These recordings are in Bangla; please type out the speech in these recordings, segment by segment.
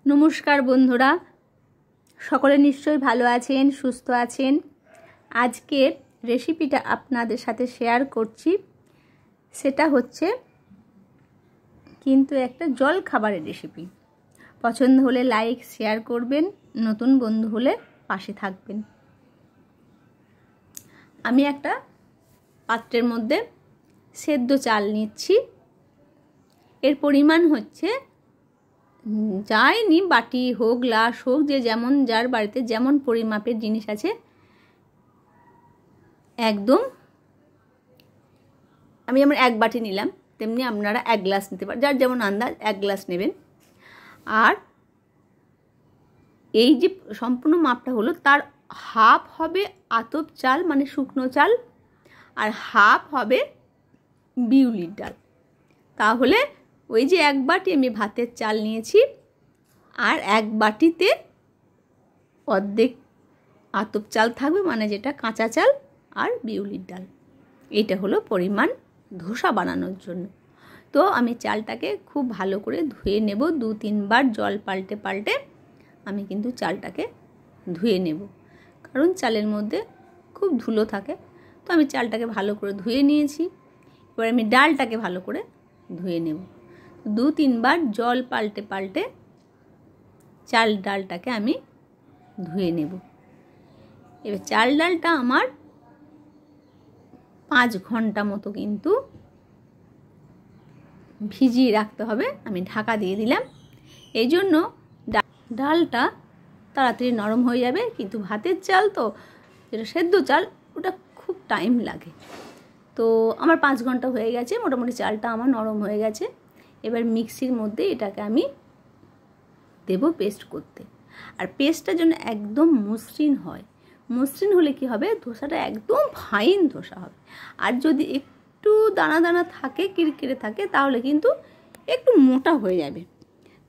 নমস্কার বন্ধুরা, সকলে নিশ্চয়ই ভালো আছেন, সুস্থ আছেন। আজকে রেসিপিটা আপনাদের সাথে শেয়ার করছি। সেটা হচ্ছে কিন্তু একটা জল খাবারের রেসিপি। পছন্দ হলে লাইক শেয়ার করবেন, নতুন বন্ধু হলে পাশে থাকবেন। আমি একটা পাত্রের মধ্যে সেদ্ধ চাল নিচ্ছি। এর পরিমাণ হচ্ছে যাই নি, বাটি হোক গ্লাস হোক, যে যেমন যার বাড়িতে যেমন পরিমাপের জিনিস আছে একদম। আমি আমার এক বাটি নিলাম, তেমনি আপনারা এক গ্লাস নিতে পারেন, যার যেমন আন্দাজ এক গ্লাস নেবেন। আর এই যে সম্পূর্ণ মাপটা হলো, তার হাফ হবে আতপ চাল মানে শুকনো চাল, আর হাফ হবে বিউলির ডাল। তাহলে ওই যে এক বাটি আমি ভাতের চাল নিয়েছি, আর এক বাটিতে অর্ধেক আতপ চাল থাকবে, মানে যেটা কাঁচা চাল, আর বিউলির ডাল। এইটা হলো পরিমাণ ধোসা বানানোর জন্য। তো আমি চালটাকে খুব ভালো করে ধুয়ে নেব, 2-3 বার জল পাল্টে পাল্টে আমি কিন্তু চালটাকে ধুয়ে নেব, কারণ চালের মধ্যে খুব ধুলো থাকে। তো আমি চালটাকে ভালো করে ধুয়ে নিয়েছি। এবার আমি ডালটাকে ভালো করে ধুয়ে নেব। 2-3 বার জল পাল্টে পাল্টে চাল ডালটাকে আমি ধুয়ে নেব। এবার চাল ডালটা আমার 5 ঘন্টা মতো কিন্তু ভিজিয়ে রাখতে হবে। আমি ঢাকা দিয়ে দিলাম, এই জন্য ডালটা তাড়াতাড়ি নরম হয়ে যাবে। কিন্তু ভাতের চাল তো, যেটা সেদ্ধ চাল, ওটা খুব টাইম লাগে। তো আমার 5 ঘন্টা হয়ে গেছে, মোটামুটি চালটা আমার নরম হয়ে গেছে। এবার মিক্সির মধ্যে এটাকে আমি দেব পেস্ট করতে। আর পেস্টটা যেন একদম মসৃণ হয়। মসৃণ হলে কি হবে, ধোসাটা একদম ফাইন ধোসা হবে। আর যদি একটু দানা দানা থাকে, কিরকিরে থাকে, তাহলে কিন্তু একটু মোটা হয়ে যাবে।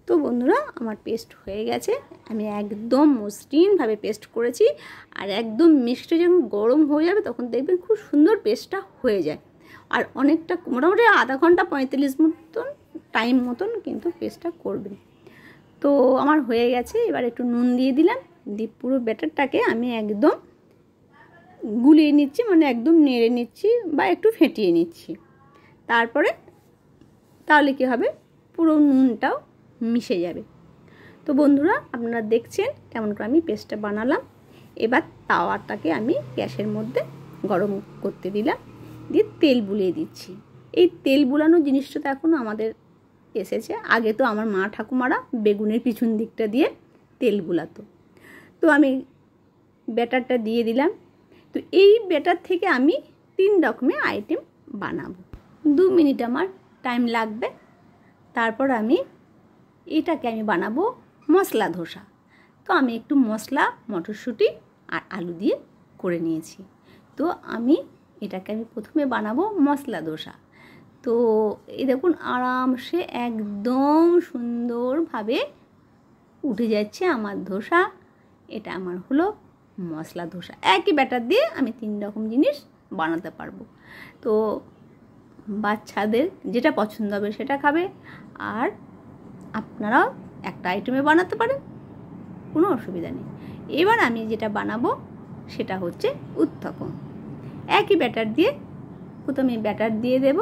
তো বন্ধুরা, আমার পেস্ট হয়ে গেছে। আমি একদম মসৃণভাবে পেস্ট করেছি। আর একদম মিষ্টি যখন গরম হয়ে যাবে, তখন দেখবেন খুব সুন্দর পেস্টটা হয়ে যায়। আর অনেকটা, মোটামুটি আধা ঘন্টা 45 মতন টাইম মতন কিন্তু পেস্টটা করবেন। তো আমার হয়ে গেছে। এবার একটু নুন দিয়ে দিলাম, দিয়ে পুরো ব্যাটারটাকে আমি একদম গুলিয়ে নিচ্ছি, মানে একদম নেড়ে নিচ্ছি বা একটু ফেটিয়ে নিচ্ছি। তারপরে তাহলে কি হবে, পুরো নুনটাও মিশে যাবে। তো বন্ধুরা, আপনারা দেখছেন কেমন করে আমি পেস্টটা বানালাম। এবার তাওয়াটাকে আমি গ্যাসের মধ্যে গরম করতে দিলাম, দিয়ে তেল বুলিয়ে দিচ্ছি। এই তেল বুলানো জিনিসটা তো এখন আমাদের এসেছে। আগে তো আমার মা ঠাকুমারা বেগুনের পিছন দিকটা দিয়ে তেল বুলাতো। তো আমি ব্যাটারটা দিয়ে দিলাম। তো এই ব্যাটার থেকে আমি 3 রকমের আইটেম বানাবো। 2 মিনিট আমার টাইম লাগবে। তারপর এটাকে আমি বানাবো মশলা ধোসা। তো আমি একটু মশলা, মটরশুঁটি আর আলু দিয়ে করে নিয়েছি। তো এটাকে আমি প্রথমে বানাবো মশলা ধোসা। তো এই দেখুন, আরামসে একদম সুন্দরভাবে উঠে যাচ্ছে আমার ধোসা। এটা আমার হলো মশলা ধোসা। একই ব্যাটার দিয়ে আমি 3 রকম জিনিস বানাতে পারবো। তো বাচ্চাদের যেটা পছন্দ হবে সেটা খাবে, আর আপনারাও একটা আইটেমে বানাতে পারেন, কোনো অসুবিধা নেই। এবার আমি যেটা বানাবো সেটা হচ্ছে উত্তপম। একই ব্যাটার দিয়ে প্রথমে ব্যাটার দিয়ে দেব।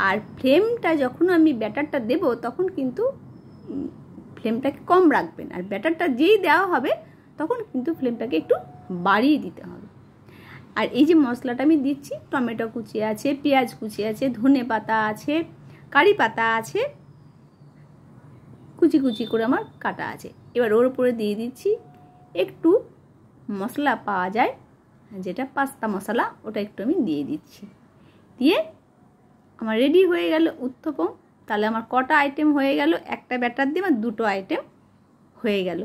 আর ফ্লেমটা যখন আমি ব্যাটারটা দেব, তখন কিন্তু ফ্লেমটাকে কম রাখবেন। আর ব্যাটারটা যেই দেওয়া হবে, তখন কিন্তু ফ্লেমটাকে একটু বাড়িয়ে দিতে হবে। আর এই যে মশলাটা আমি দিচ্ছি, টমেটো কুচি আছে, পেঁয়াজ কুচি আছে, ধনে পাতা আছে, কারি পাতা আছে, কুচি কুচি করে আমার কাটা আছে। এবার ওর উপরে দিয়ে দিচ্ছি একটু মশলা পাওয়া যায়, যেটা পাস্তা মশলা, ওটা একটু আমি দিয়ে দিচ্ছি। দিয়ে আমার রেডি হয়ে গেল উত্তপম। তাহলে আমার কটা আইটেম হয়ে গেল, একটা ব্যাটার দিয়ে আমার 2টো আইটেম হয়ে গেল।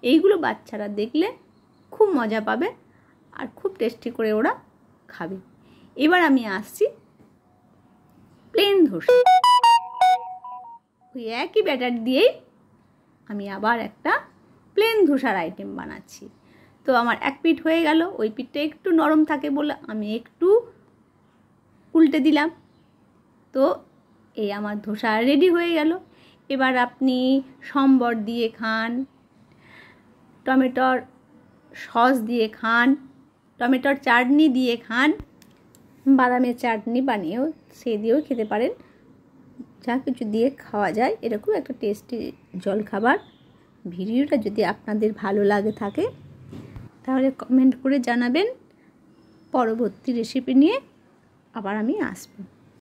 এইগুলো বাচ্চারা দেখলে খুব মজা পাবে, আর খুব টেস্টি করে ওরা খাবে। এবার আমি আসছি প্লেন ধোসা। ওই একই ব্যাটার দিয়েই আমি আবার একটা প্লেন ধোসার আইটেম বানাচ্ছি। তো আমার এক পিঠ হয়ে গেল। ওই পিঠটা একটু নরম থাকে বলে আমি একটু উল্টে দিলাম। তো এই আমার ধোসা রেডি হয়ে গেল। এবার আপনি সম্বর দিয়ে খান, টমেটোর সস দিয়ে খান, টমেটোর চাটনি দিয়ে খান, বাদামের চাটনি বানিয়েও সে দিয়েও খেতে পারেন। যা কিছু দিয়ে খাওয়া যায় এরকম একটা টেস্টি জলখাবার। ভিডিওটা যদি আপনাদের ভালো লাগে থাকে তাহলে কমেন্ট করে জানাবেন। পরবর্তী রেসিপি নিয়ে আবার আমি আসবো।